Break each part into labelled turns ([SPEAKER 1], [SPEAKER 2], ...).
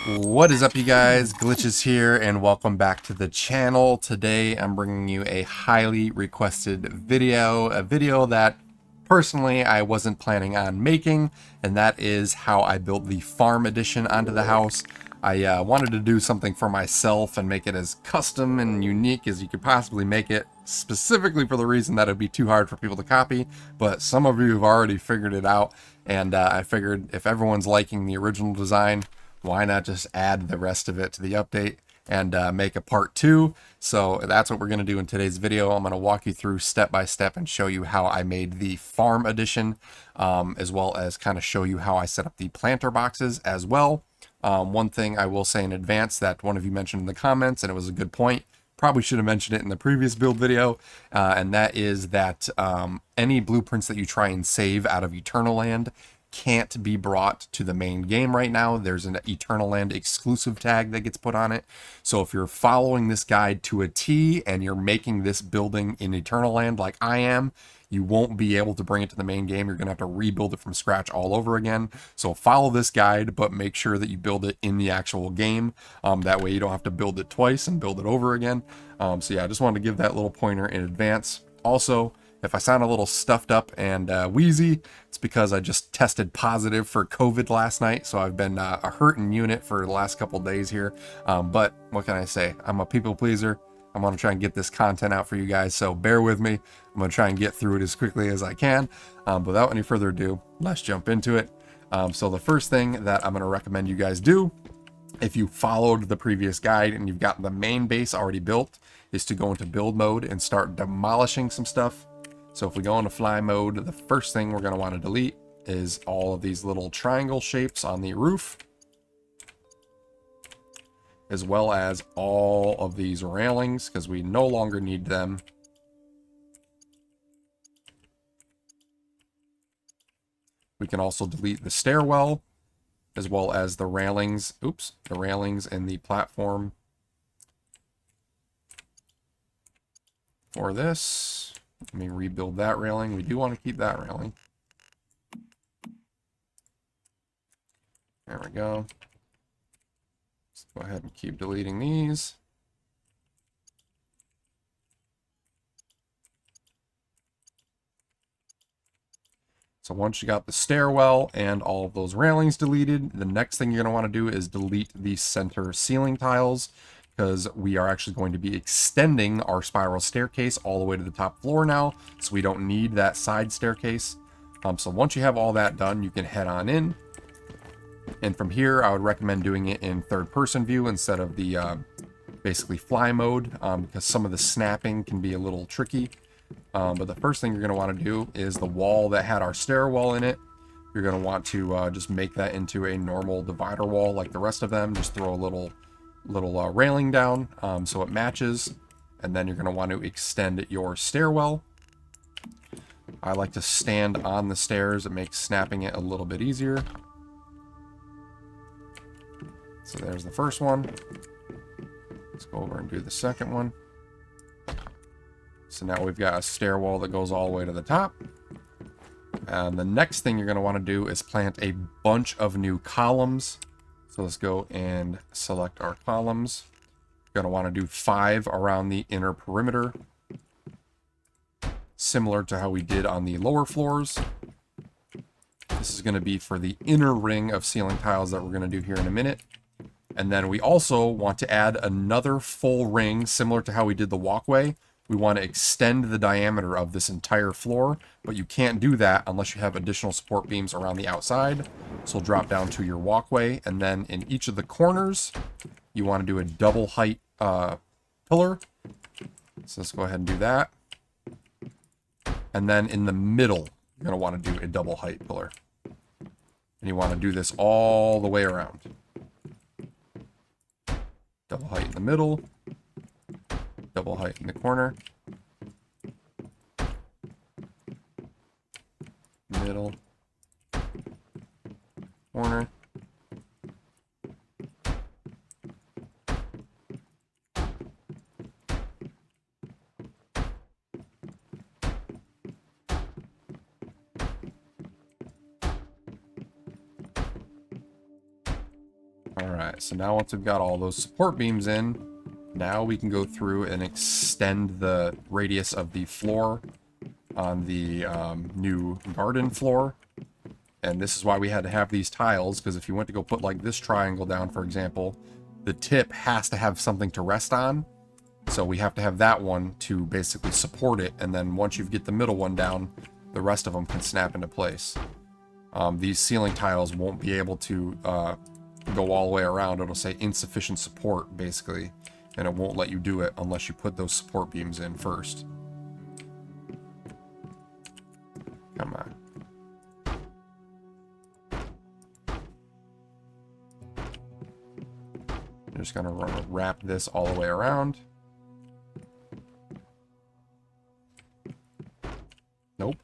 [SPEAKER 1] What is up, you guys? Glitchiz here, and welcome back to the channel. Today I'm bringing you a highly requested video, a video that personally I wasn't planning on making, and that is how I built the farm edition onto the house. I wanted to do something for myself and make it as custom and unique as you could possibly make it, specifically for the reason that it'd be too hard for people to copy, but some of you have already figured it out, and I figured if everyone's liking the original design, why not just add the rest of it to the update and make a part 2. So that's what we're going to do in today's video. I'm going to walk you through step by step and show you how I made the farm edition, as well as kind of show you how I set up the planter boxes as well. One thing I will say in advance that one of you mentioned in the comments, and it was a good point, probably should have mentioned it in the previous build video, and that is that any blueprints that you try and save out of Eternal Land can't be brought to the main game right now. There's an Eternal Land exclusive tag that gets put on it. So if you're following this guide to a T and you're making this building in Eternal Land like I am, you won't be able to bring it to the main game. You're going to have to rebuild it from scratch all over again. So follow this guide, but make sure that you build it in the actual game. That way you don't have to build it twice and build it over again. So yeah, I just wanted to give that little pointer in advance. Also, if I sound a little stuffed up and wheezy, it's because I just tested positive for COVID last night. So I've been a hurting unit for the last couple days here. But what can I say? I'm a people pleaser. I'm going to try and get this content out for you guys. So bear with me. I'm going to try and get through it as quickly as I can. Without any further ado, let's jump into it. So the first thing that I'm going to recommend you guys do, if you followed the previous guide and you've got the main base already built, is to go into build mode and start demolishing some stuff. So if we go into fly mode, the first thing we're going to want to delete is all of these little triangle shapes on the roof, as well as all of these railings, because we no longer need them. We can also delete the stairwell, as well as the railings, the railings and the platform for this. Let me rebuild that railing. We do want to keep that railing. There we go. Let's go ahead and keep deleting these. So once you got the stairwell and all of those railings deleted, the next thing you're going to want to do is delete the center ceiling tiles, because we are actually going to be extending our spiral staircase all the way to the top floor now, so we don't need that side staircase. So once you have all that done, you can head on in. And from here, I would recommend doing it in third-person view instead of the basically fly mode, because some of the snapping can be a little tricky. But the first thing you're going to want to do is the wall that had our stairwell in it. You're going to want to just make that into a normal divider wall like the rest of them. Just throw a little railing down so it matches, and then you're going to want to extend your stairwell. I like to stand on the stairs. It makes snapping it a little bit easier. So there's the first one. Let's go over and do the second one. So now we've got a stairwell that goes all the way to the top. And the next thing you're going to want to do is plant a bunch of new columns. So let's go and select our columns. You're going to want to do 5 around the inner perimeter, similar to how we did on the lower floors. This is going to be for the inner ring of ceiling tiles that we're going to do here in a minute. And then we also want to add another full ring, similar to how we did the walkway. We want to extend the diameter of this entire floor, but you can't do that unless you have additional support beams around the outside. So drop down to your walkway, and then in each of the corners, you want to do a double height pillar. So let's go ahead and do that. And then in the middle, you're going to want to do a double height pillar. And you want to do this all the way around. Double height in the middle. Double height in the corner. Middle. Corner. Alright, so now once we've got all those support beams in, now we can go through and extend the radius of the floor on the new garden floor. And this is why we had to have these tiles, because if you went to go put like this triangle down, for example, the tip has to have something to rest on. So we have to have that one to basically support it, and then once you get the middle one down, the rest of them can snap into place. These ceiling tiles won't be able to go all the way around. It'll say insufficient support, basically, and it won't let you do it unless you put those support beams in first. Come on. I'm just going to wrap this all the way around. Nope.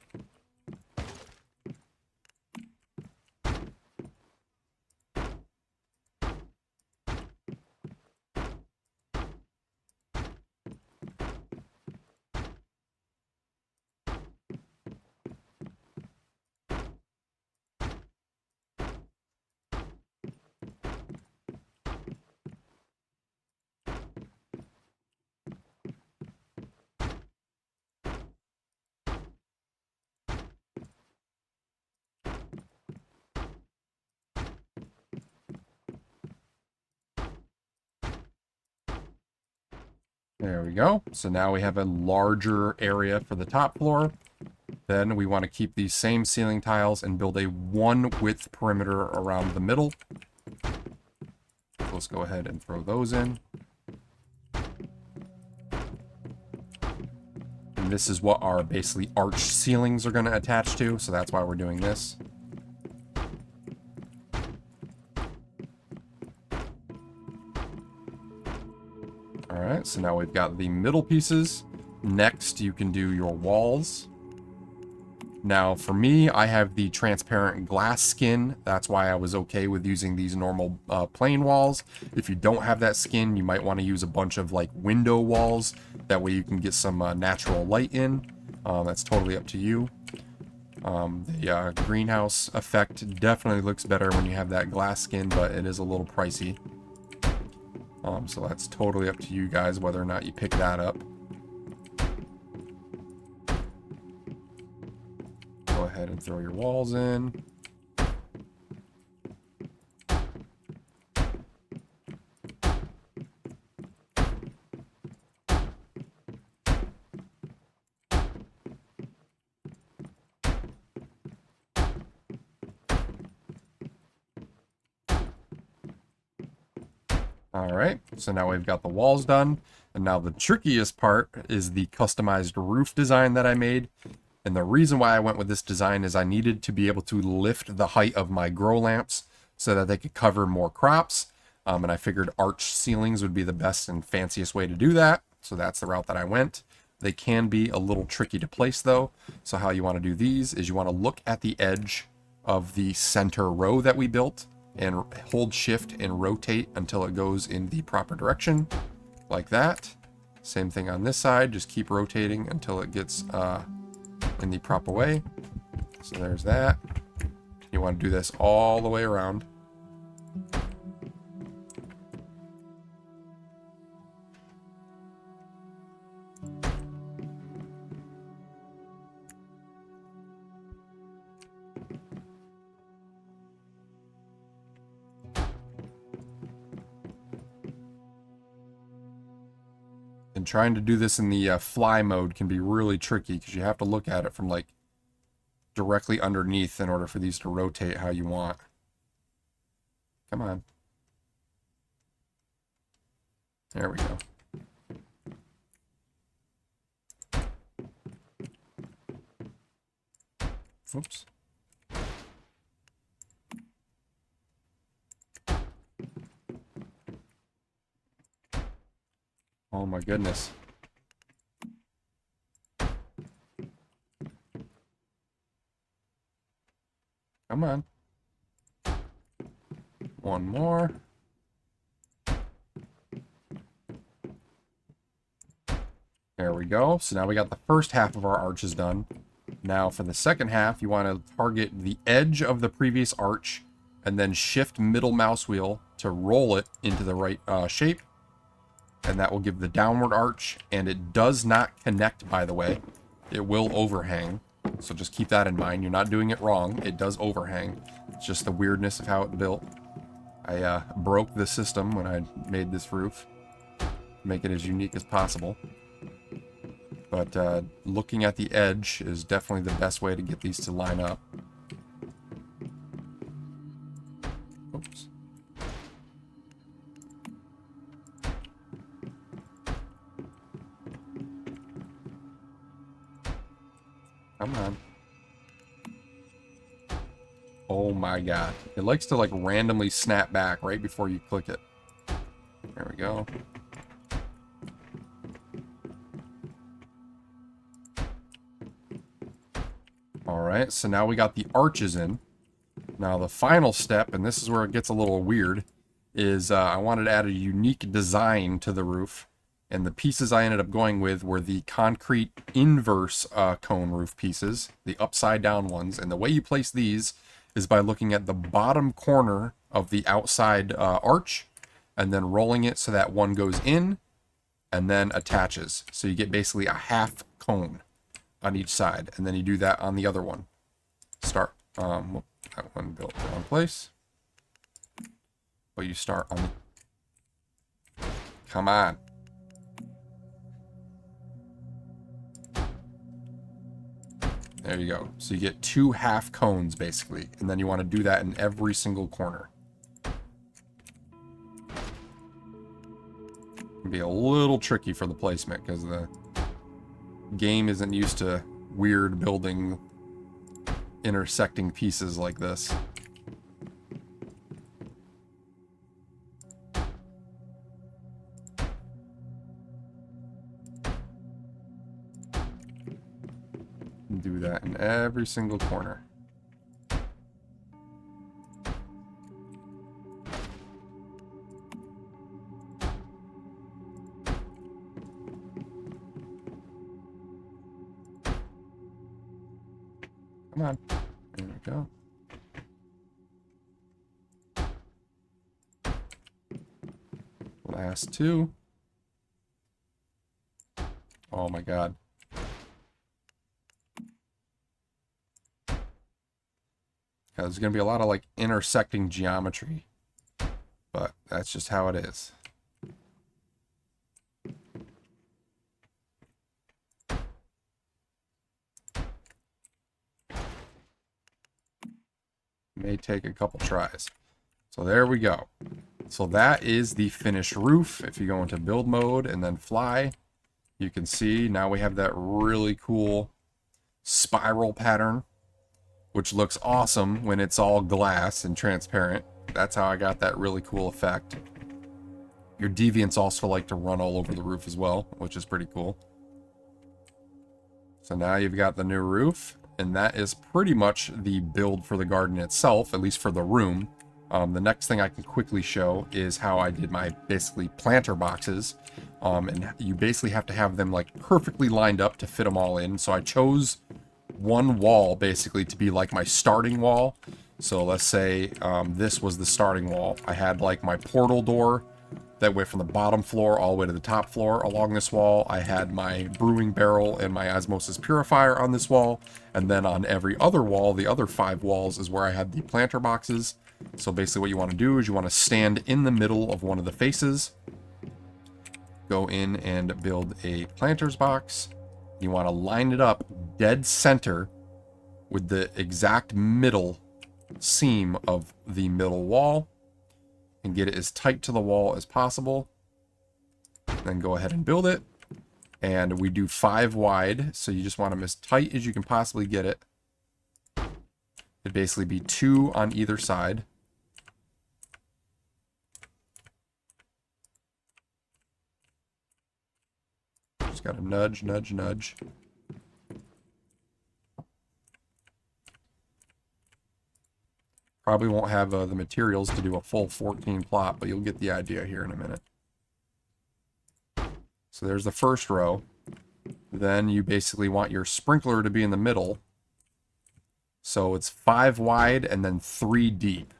[SPEAKER 1] There we go. So now we have a larger area for the top floor. Then we want to keep these same ceiling tiles and build a one width perimeter around the middle. So let's go ahead and throw those in. And this is what our basically arch ceilings are going to attach to, so that's why we're doing this. Alright, so now we've got the middle pieces. Next, you can do your walls. Now, for me, I have the transparent glass skin. That's why I was okay with using these normal plain walls. If you don't have that skin, you might want to use a bunch of like window walls. That way you can get some natural light in. That's totally up to you. The greenhouse effect definitely looks better when you have that glass skin, but it is a little pricey. So that's totally up to you guys whether or not you pick that up. Go ahead and throw your walls in. Alright, so now we've got the walls done, and now the trickiest part is the customized roof design that I made. And the reason why I went with this design is I needed to be able to lift the height of my grow lamps so that they could cover more crops. And I figured arch ceilings would be the best and fanciest way to do that. So that's the route that I went. They can be a little tricky to place though. So how you want to do these is you want to look at the edge of the center row that we built and hold shift and rotate until it goes in the proper direction, like that. Same thing on this side, just keep rotating until it gets in the proper way. So there's that. You want to do this all the way around. And trying to do this in the fly mode can be really tricky because you have to look at it from like directly underneath in order for these to rotate how you want. Come on. There we go. Oops. Oh my goodness. Come on. One more. There we go. So now we got the first half of our arches done. Now for the second half, you want to target the edge of the previous arch and then shift middle mouse wheel to roll it into the right shape, and that will give the downward arch. And it does not connect, by the way. It will overhang, so just keep that in mind. You're not doing it wrong. It does overhang. It's just the weirdness of how it built. I broke the system when I made this roof, make it as unique as possible. But looking at the edge is definitely the best way to get these to line up. Oops. Come on. Oh my god. It likes to like randomly snap back right before you click it. There we go. Alright, so now we got the arches in. Now the final step, and this is where it gets a little weird, is I wanted to add a unique design to the roof. And the pieces I ended up going with were the concrete inverse cone roof pieces, the upside down ones. And the way you place these is by looking at the bottom corner of the outside arch and then rolling it so that one goes in and then attaches. So you get basically a half cone on each side. And then you do that on the other one. Start, that one built the wrong place. But you start on the, come on. There you go. So you get 2 half cones, basically. And then you want to do that in every single corner. It can be a little tricky for the placement, because the game isn't used to weird building intersecting pieces like this. Do that in every single corner. Come on. There we go. Last 2. Oh my god. There's going to be a lot of like intersecting geometry, but that's just how it is. May take a couple tries. So there we go. So that is the finished roof. If you go into build mode and then fly, you can see now we have that really cool spiral pattern, which looks awesome when it's all glass and transparent. That's how I got that really cool effect. Your deviants also like to run all over the roof as well, which is pretty cool. So now you've got the new roof, and that is pretty much the build for the garden itself, at least for the room. The next thing I can quickly show is how I did my basically planter boxes. And you basically have to have them like perfectly lined up to fit them all in. So I chose one wall basically to be like my starting wall. So let's say this was the starting wall. I had like my portal door that went from the bottom floor all the way to the top floor along this wall. I had my brewing barrel and my osmosis purifier on this wall. And then on every other wall, the other 5 walls, is where I had the planter boxes. So basically what you want to do is you want to stand in the middle of one of the faces. Go in and build a planter's box. You want to line it up dead center with the exact middle seam of the middle wall and get it as tight to the wall as possible. Then go ahead and build it. And we do 5 wide, so you just want them as tight as you can possibly get it. It'd basically be 2 on either side. Just gotta nudge, nudge, nudge. Probably won't have the materials to do a full 14 plot, but you'll get the idea here in a minute. So there's the first row. Then you basically want your sprinkler to be in the middle. So it's 5 wide and then 3 deep.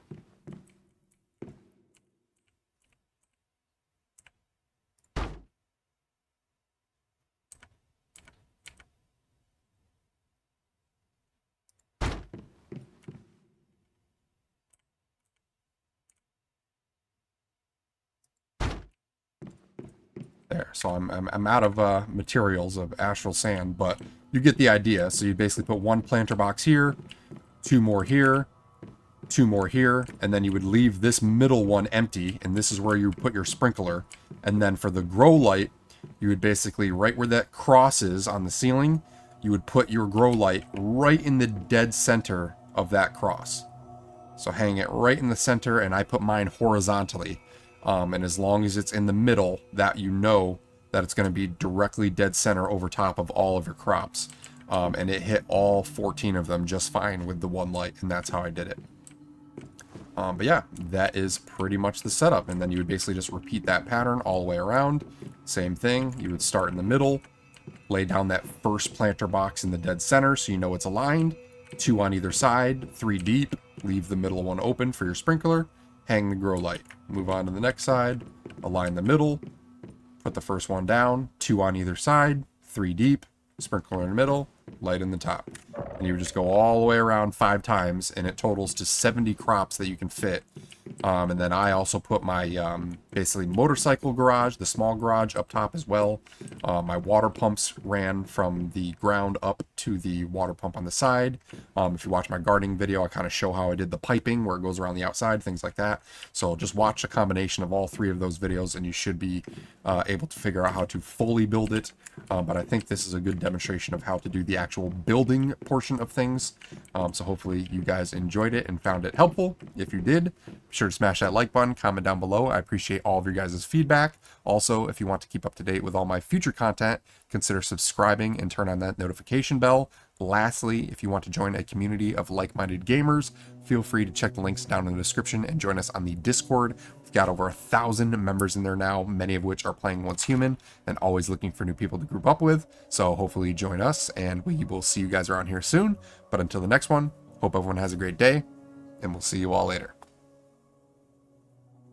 [SPEAKER 1] There, so I'm out of materials of astral sand, but you get the idea. So you basically put one planter box here, two more here, two more here, and then you would leave this middle one empty, and this is where you put your sprinkler. And then for the grow light, you would basically, right where that cross is on the ceiling, you would put your grow light right in the dead center of that cross. So hang it right in the center, and I put mine horizontally. And as long as it's in the middle, that you know that it's going to be directly dead center over top of all of your crops. And it hit all 14 of them just fine with the one light, and that's how I did it. But yeah, that is pretty much the setup. And then you would basically just repeat that pattern all the way around. Same thing. You would start in the middle, lay down that first planter box in the dead center so you know it's aligned. 2 on either side, 3 deep. Leave the middle one open for your sprinkler. Hang the grow light. Move on to the next side. Align the middle. Put the first one down. 2 on either side, 3 deep. Sprinkler in the middle. Light in the top. And you would just go all the way around 5 times, and it totals to 70 crops that you can fit. And then I also put my basically motorcycle garage, the small garage, up top as well. My water pumps ran from the ground up to the water pump on the side. If you watch my gardening video, I kind of show how I did the piping where it goes around the outside, things like that. So just watch a combination of all 3 of those videos, and you should be able to figure out how to fully build it. But I think this is a good demonstration of how to do the actual building portion of things. So hopefully you guys enjoyed it and found it helpful. If you did, be sure to smash that like button, comment down below. I appreciate all of your guys' feedback. Also, if you want to keep up to date with all my future content, consider subscribing and turn on that notification bell. Lastly, if you want to join a community of like-minded gamers, feel free to check the links down in the description and join us on the Discord. We've got over 1,000 members in there now, many of which are playing Once Human and always looking for new people to group up with. So hopefully join us, and we will see you guys around here soon. But until the next one, hope everyone has a great day, and we'll see you all later.